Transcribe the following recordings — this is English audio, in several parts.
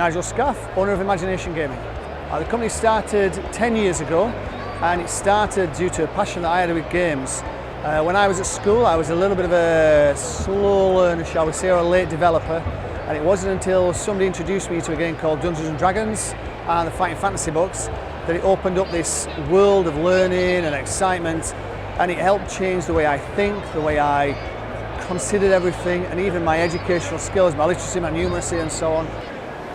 Nigel Scaff, owner of Imagination Gaming. The company started 10 years ago, and it started due to a passion that I had with games. When I was at school, I was a little bit of a slow learner, shall we say, or a late developer, and it wasn't until somebody introduced me to a game called Dungeons and Dragons and the Fighting Fantasy books that it opened up this world of learning and excitement, and it helped change the way I think, the way I considered everything, and even my educational skills, my literacy, my numeracy and so on.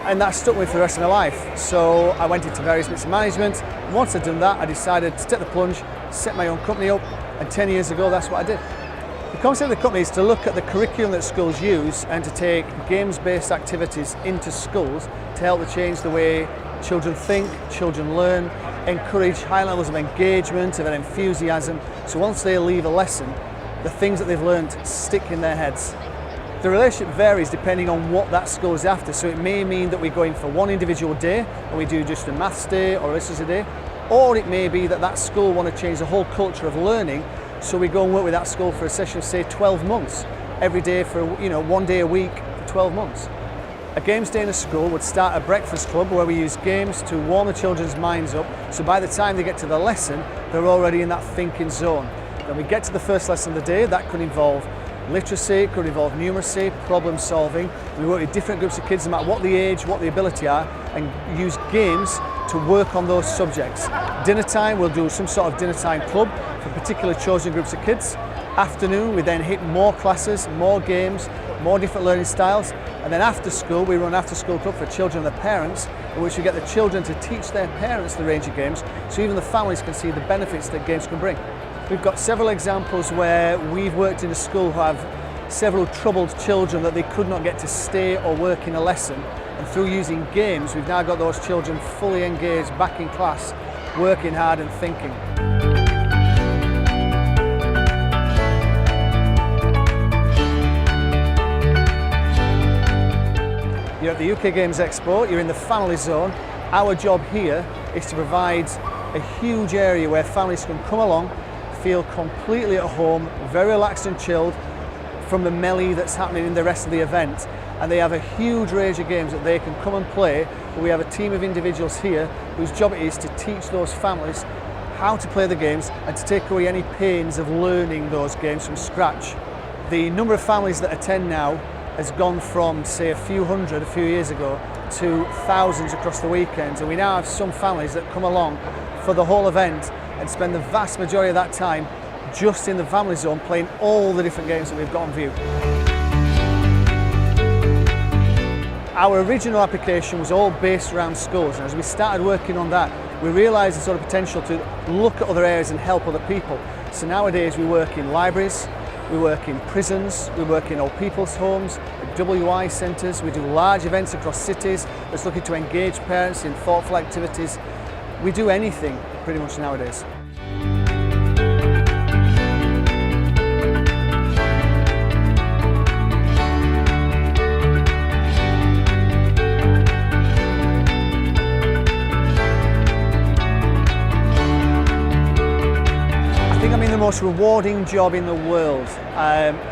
And that stuck with me for the rest of my life. So I went into various bits of management. Once I'd done that, I decided to take the plunge, set my own company up, and 10 years ago, that's what I did. The concept of the company is to look at the curriculum that schools use and to take games-based activities into schools to help to change the way children think, children learn, encourage high levels of engagement, of enthusiasm, so once they leave a lesson, the things that they've learned stick in their heads. The relationship varies depending on what that school is after, so it may mean that we go in for one individual day and we do just a maths day or a literacy day, or it may be that that school want to change the whole culture of learning, so we go and work with that school for a session of say 12 months, every day for 1 day a week for 12 months. A games day in a school would start a breakfast club where we use games to warm the children's minds up, so by the time they get to the lesson, they're already in that thinking zone. Then we get to the first lesson of the day. That could involve literacy, it could involve numeracy, problem solving. We work with different groups of kids no matter what the age, what the ability are, and use games to work on those subjects. Dinner time, we'll do some sort of dinner time club for particular chosen groups of kids. Afternoon, we then hit more classes, more games, more different learning styles, and then after school we run after school club for children and their parents, in which we get the children to teach their parents the range of games, so even the families can see the benefits that games can bring. We've got several examples where we've worked in a school who have several troubled children that they could not get to stay or work in a lesson, and through using games we've now got those children fully engaged back in class, working hard and thinking. You're at the UK Games Expo, you're in the family zone. Our job here is to provide a huge area where families can come along, feel completely at home, very relaxed and chilled from the melee that's happening in the rest of the event. And they have a huge range of games that they can come and play. We have a team of individuals here whose job it is to teach those families how to play the games and to take away any pains of learning those games from scratch. The number of families that attend now has gone from, say, a few hundred a few years ago to thousands across the weekends, and we now have some families that come along for the whole event and spend the vast majority of that time just in the family zone playing all the different games that we've got on view. Our original application was all based around schools, and as we started working on that, we realised the sort of potential to look at other areas and help other people. So nowadays we work in libraries, we work in prisons, we work in old people's homes, WI centres, we do large events across cities that's looking to engage parents in thoughtful activities. We do anything pretty much nowadays. I'm in the most rewarding job in the world.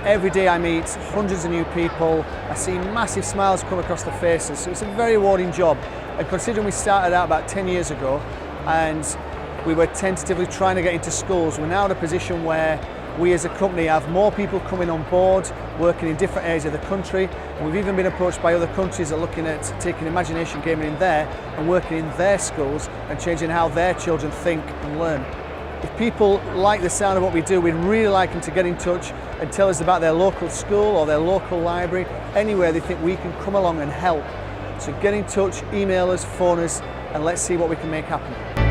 Every day I meet hundreds of new people, I see massive smiles come across their faces, so it's a very rewarding job. And considering we started out about 10 years ago and we were tentatively trying to get into schools, we're now in a position where we as a company have more people coming on board, working in different areas of the country, and we've even been approached by other countries that are looking at taking imagination gaming in there and working in their schools and changing how their children think and learn. If people like the sound of what we do, we'd really like them to get in touch and tell us about their local school or their local library, anywhere they think we can come along and help. So get in touch, email us, phone us, and let's see what we can make happen.